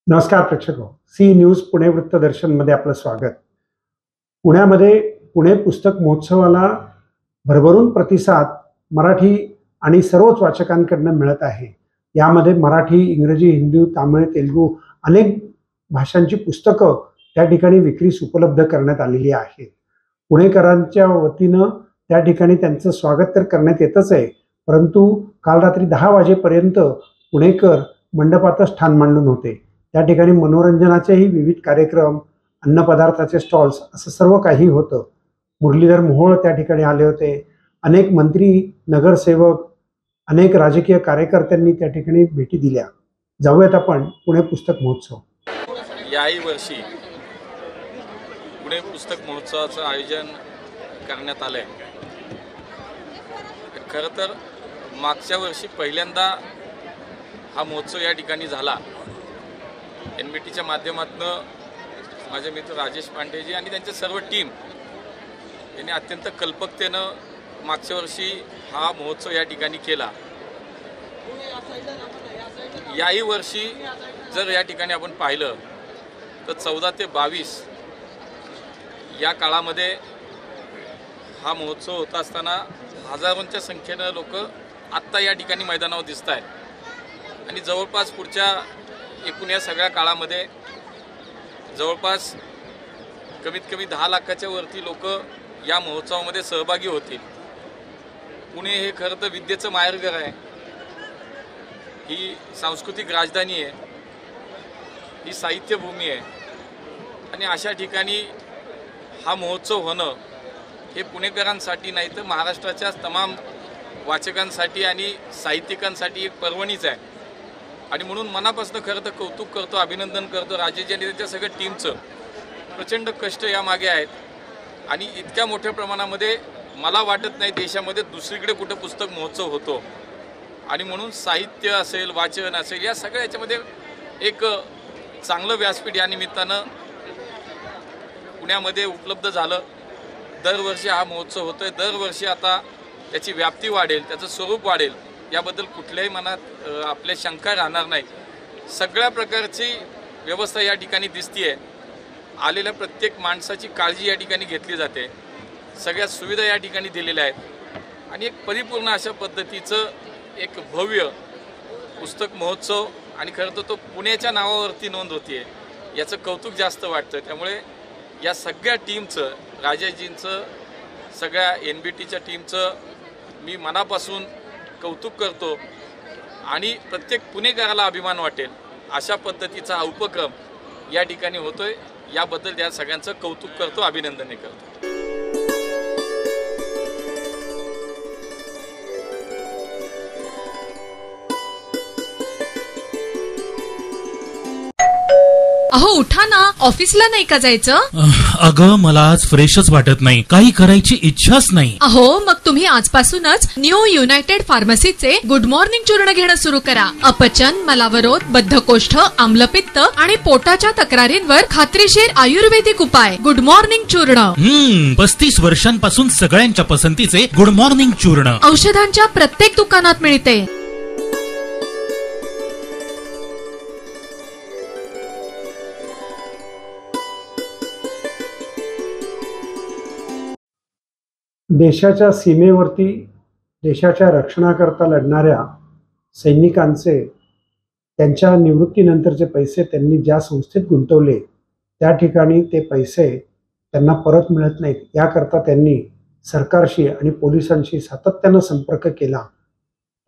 नमस्कार प्रेक्षक C news Pune वृत्तदर्शनमध्ये आपलं स्वागत। पुण्यामध्ये पुणे पुस्तक महोत्सवाला भरभरून प्रतिसाद मराठी आणि सर्वच वाचकांकडून मिळत आहे। यामध्ये मराठी, इंग्रजी, हिंदी, तामिळ, तेलुगू अनेक भाषांची पुस्तकं त्या ठिकाणी विक्रीस उपलब्ध करण्यात आलेली आहेत। पुणेकरांच्या वतीनं त्या ठिकाणी त्यांचं स्वागत तर करण्यात येतच आहे, परंतु काल रात्री 10 वाजेपर्यंत पुणेकर मंडपातच ठाण मांडून होते। त्या ठिकाणी मनोरंजनाचेही विविध कार्यक्रम, अन्नपदार्थाचे स्टॉल्स असं सर्व काही होतं। मुरलीधर मोहोळ त्या ठिकाणी आले होते। अनेक मंत्री, नगरसेवक, अनेक राजकीय कार्यकर्त्यांनी त्या ठिकाणी भेटी दिल्या। जाऊयात आपण पुणे पुस्तक महोत्सव। याही वर्षी पुणे पुस्तक महोत्सवाचं आयोजन करण्यात आलंय। खरं तर मागच्या वर्षी पहिल्यांदा हा महोत्सव या ठिकाणी झाला। एनबीटीच्या माध्यमातून माझे मित्र राजेश पांडेजी आणि त्यांचे सर्व टीम यांनी अत्यंत कल्पकतेनं मागच्या वर्षी हा महोत्सव या ठिकाणी केला। याही वर्षी जर या ठिकाणी आपण पाहिलं तर 14 ते 22 या काळामध्ये हा महोत्सव होत असताना हजारोंच्या संख्येनं लोक आत्ता या ठिकाणी मैदानावर दिसत आहेत आणि जवळपास पुढच्या एकूण या सगळ्या काळामध्ये जवळपास कमीत कमी 10 लाखाच्या वरती लोक या महोत्सवामध्ये सहभागी होतील। पुणे हे खरं तर विद्येचं माहेरघर आहे, ही सांस्कृतिक राजधानी आहे, ही साहित्यभूमी आहे आणि अशा ठिकाणी हा महोत्सव होणं हे पुणेकरांसाठी नाही तर महाराष्ट्राच्या तमाम वाचकांसाठी आणि साहित्यिकांसाठी एक पर्वणीच आहे। आणि म्हणून मनापासून खरं तर कौतुक करतो, अभिनंदन करतो राजेश आणि त्यांच्या सगळ्या टीमचं। प्रचंड कष्ट यामागे आहेत आणि इतक्या मोठ्या प्रमाणामध्ये मला वाटत नाही देशामध्ये दुसरीकडे कुठं पुस्तक महोत्सव होतो। आणि म्हणून साहित्य असेल, वाचन असेल, या सगळ्या याच्यामध्ये एक चांगलं व्यासपीठ या निमित्तानं पुण्यामध्ये उपलब्ध झालं। दरवर्षी हा महोत्सव होतोय, दरवर्षी आता त्याची व्याप्ती वाढेल, त्याचं स्वरूप वाढेल, याबद्दल कुठल्याही मनात आपल्या शंका राहणार नाही। सगळ्या प्रकारची व्यवस्था या ठिकाणी दिसतीये, आलेल्या प्रत्येक माणसाची काळजी या ठिकाणी घेतली जाते, सगळ्या सुविधा या ठिकाणी दिलेल्या आहेत आणि एक परिपूर्ण अशा पद्धतीचं एक भव्य पुस्तक महोत्सव आणि खरं तर तो पुण्याच्या नावावरती नोंद होतीये, याचं कौतुक जास्त वाटतं। त्यामुळे या सगळ्या टीमचं, राजेशजींचं, सगळ्या एनबीटीच्या टीमचं मी मनापासून कौतुक करतो आणि प्रत्येक पुणेकराला अभिमान वाटेल अशा पद्धतीचा हा उपक्रम या ठिकाणी होतोय। याबद्दल या सगळ्यांचं कौतुक करतो, अभिनंदन करतो। अहो उठा ना, ऑफिसला नाही का जायचं? अगं मला आज फ्रेशच वाटत नाही, काही करायची इच्छाच नाही। अहो मग तुम्ही आजपासूनच न्यू युनायटेड फार्मसीचे गुड मॉर्निंग चूर्ण घेणं सुरू करा। अपचन, मलावरोध, बद्धकोष्ठ, आम्लपित्त आणि पोटाच्या तक्रारींवर खात्रीशीर आयुर्वेदिक उपाय गुड मॉर्निंग चूर्ण। 35 वर्षांपासून सगळ्यांच्या पसंतीचे गुड मॉर्निंग चूर्ण औषधांच्या प्रत्येक दुकानात मिळते। देशाच्या सीमेवरती देशाच्या रक्षणाकरता लढणाऱ्या सैनिकांचे त्यांच्या निवृत्तीनंतरचे पैसे त्यांनी ज्या संस्थेत गुंतवले त्या ठिकाणी ते पैसे त्यांना परत मिळत नाहीत। याकरता त्यांनी सरकारशी आणि पोलिसांशी सातत्यानं संपर्क केला,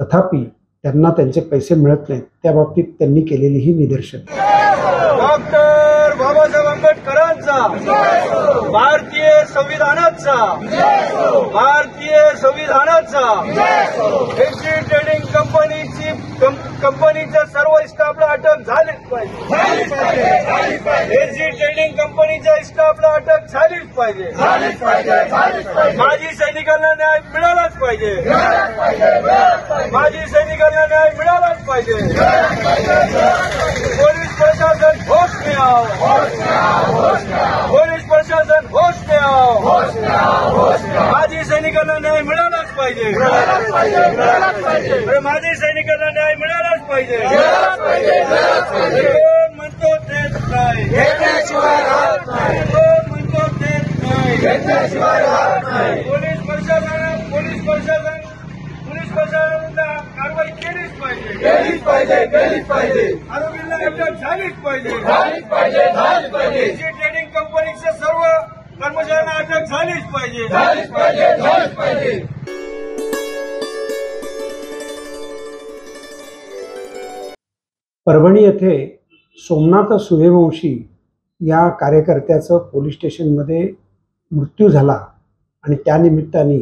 तथापि त्यांना त्यांचे पैसे मिळत नाहीत। त्या बाबतीत त्यांनी केलेली ही निदर्शन। डॉक्टर बाबासाहेब आंबेडकरांचा, भारतीय संविधानाचा, भारतीय संविधानाचा, एसजी ट्रेडिंग कंपनीच्या सर्व स्टाफला अटक झालीच पाहिजे। एसजी ट्रेडिंग कंपनीच्या स्टाफला अटक झालीच पाहिजे। माजी सैनिकांना न्याय मिळालाच पाहिजे। माजी सैनिकांना न्याय मिळालाच पाहिजे। पोलीस प्रशासन होश में आओ, पोलीस प्रशासन होश में आओ। माजी सैनिकांना न्याय मिळालाच पाहिजे। माजी सैनिकांना न्याय मिळालाच पाहिजे। कोण म्हणतो आरोपींना अटक झालीच पाहिजे. एजी ट्रेडिंग कंपनीच्या सर्व कर्मचाऱ्यांना अटक झालीच पाहिजे. परभणी येथे सोमनाथ सूर्यवंशी या कार्यकर्त्याचं पोलीस स्टेशनमध्ये मृत्यू झाला आणि त्यानिमित्ताने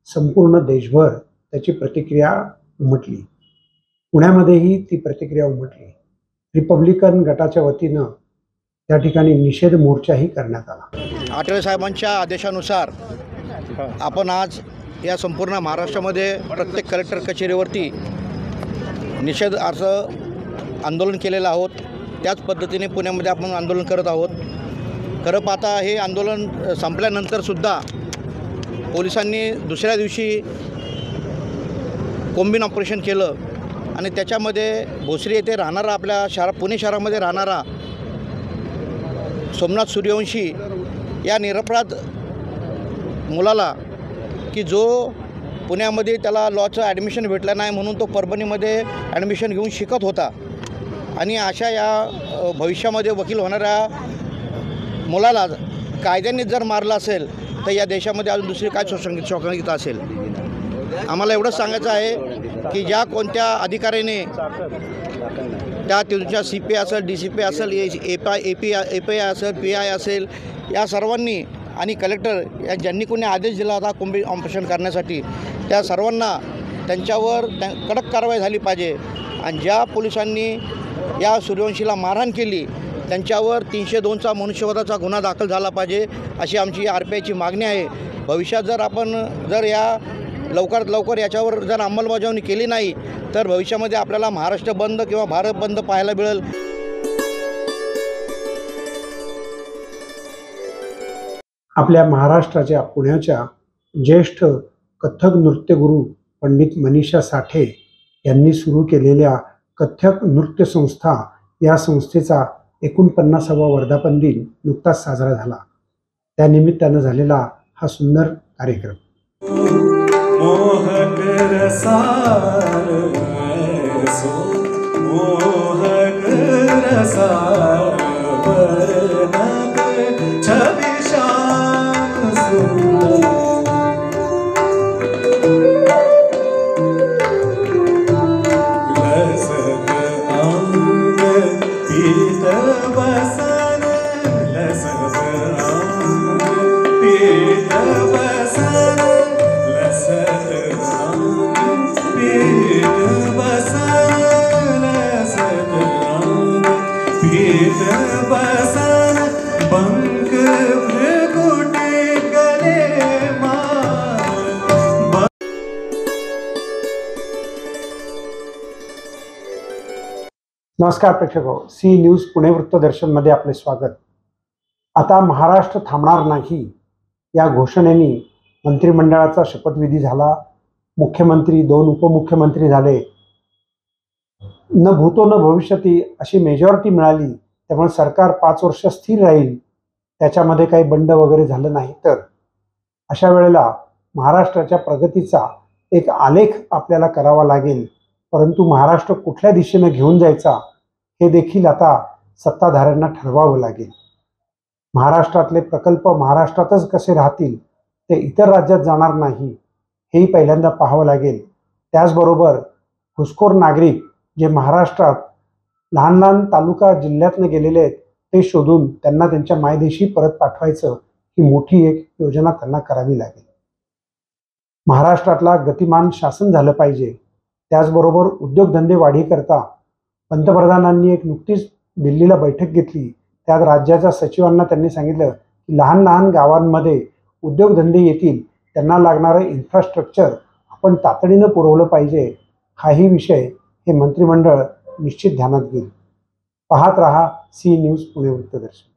संपूर्ण देशभर त्याची प्रतिक्रिया उमटली. पुण्यामध्येही ती प्रतिक्रिया उमटली. रिपब्लिकन गटाच्या वतीनं त्या ठिकाणी निषेध मोर्चाही करण्यात आला. आठवले साहेबांच्या आदेशानुसार आपण आज या संपूर्ण महाराष्ट्रामध्ये प्रत्येक कलेक्टर कचेरीवरती निषेध अर्ज आंदोलन केलेलं आहोत. त्याच पद्धतीने पुण्यामध्ये आपण आंदोलन करत आहोत. खरं पाहता हे आंदोलन संपल्यानंतरसुद्धा पोलिसांनी दुसऱ्या दिवशी कोम्बिन ऑपरेशन केलं आणि त्याच्यामध्ये भोसरी येथे राहणारा आपल्या पुणे शहरामध्ये राहणारा सोमनाथ सूर्यवंशी या निरपराध मुलाला की जो पुण्यामध्ये त्याला लॉचं ॲडमिशन भेटलं नाही म्हणून तो परभणीमध्ये ॲडमिशन घेऊन शिकत होता आणि अशा या भविष्यामध्ये वकील होणाऱ्या मुलाला कायद्याने जर मारलं असेल तर या देशामध्ये अजून दुसरी काय शोकांतिका असेल. आम्हाला एवढंच सांगायचं आहे की ज्या कोणत्या अधिकाऱ्याने त्या तुमच्या CPI असेल, DCP असेल, API असेल, PI असेल, या सर्वांनी आणि कलेक्टर या ज्यांनी कोणी आदेश दिला होता कोम्बिन ऑपरेशन करण्यासाठी त्या सर्वांना त्यांच्यावर कडक कारवाई झाली पाहिजे. आणि ज्या पोलिसांनी या सूर्यवंशीला मारहाण केली त्यांच्यावर 302चा मनुष्यवधाचा गुन्हा दाखल झाला पाहिजे अशी आमची RPIची मागणी आहे. भविष्यात जर या लवकरात लवकर याच्यावर जर अंमलबजावणी केली नाही तर भविष्यामध्ये आपल्याला महाराष्ट्र बंद किंवा भारत बंद पाहायला मिळेल. आपल्या महाराष्ट्राच्या पुण्याच्या ज्येष्ठ कथ्थक नृत्यगुरू पंडित मनीषा साठे यांनी सुरू केलेल्या कथ्थक नृत्य संस्था या संस्थेचा 49वा वर्धापन दिन नुकताच साजरा झाला. त्यानिमित्तानं झालेला हा सुंदर कार्यक्रम. मोहक रसार मोहक रसार छवि श्याम सुंदर लसत अंग पीत बसन लसत अंग पीत बसन नमस्कार प्रेक्षको, सी न्यूज पुणे वृत्तदर्शनमध्ये आपले स्वागत. आता महाराष्ट्र थांबणार नाही या घोषणेने मंत्रिमंडळाचा शपथविधी झाला. मुख्यमंत्री, 2 उपमुख्यमंत्री झाले. न भूतो न भविष्यती अशी मेजॉरिटी मिळाली. त्यामुळे सरकार 5 वर्ष स्थिर राहील. त्याच्यामध्ये काही बंड वगैरे झालं नाही. तर अशा वेळेला महाराष्ट्राच्या प्रगतीचा एक आलेख आपल्याला करावा लागेल. परंतु महाराष्ट्र कुठल्या दिशेने घेऊन जायचा हे देखील आता सत्ताधाऱ्यांना ठरवावं लागेल. महाराष्ट्रातले प्रकल्प महाराष्ट्रातच कसे राहतील, ते इतर राज्यात जाणार नाही, हेही पहिल्यांदा पाहावं लागेल. त्याचबरोबर घुसखोर नागरिक जे महाराष्ट्रात लहान लहान तालुका जिल्ह्यातनं गेलेले आहेत ते शोधून त्यांना त्यांच्या मायदेशी परत पाठवायचं, ही मोठी एक योजना त्यांना करावी लागेल. महाराष्ट्रातला गतिमान शासन झालं पाहिजे. त्याचबरोबर उद्योगधंदे वाढीकरता पंतप्रधानांनी एक नुकतीच दिल्लीला बैठक घेतली. त्यात राज्याच्या सचिवांना त्यांनी सांगितलं की लहान लहान गावांमध्ये उद्योगधंदे येतील, त्यांना लागणारं इन्फ्रास्ट्रक्चर आपण तातडीनं पुरवलं पाहिजे. हाही विषय हे मंत्रिमंडळ निश्चित ध्यानात घेईल. पाहत रहा सी न्यूज पुणे वृत्तदर्शन.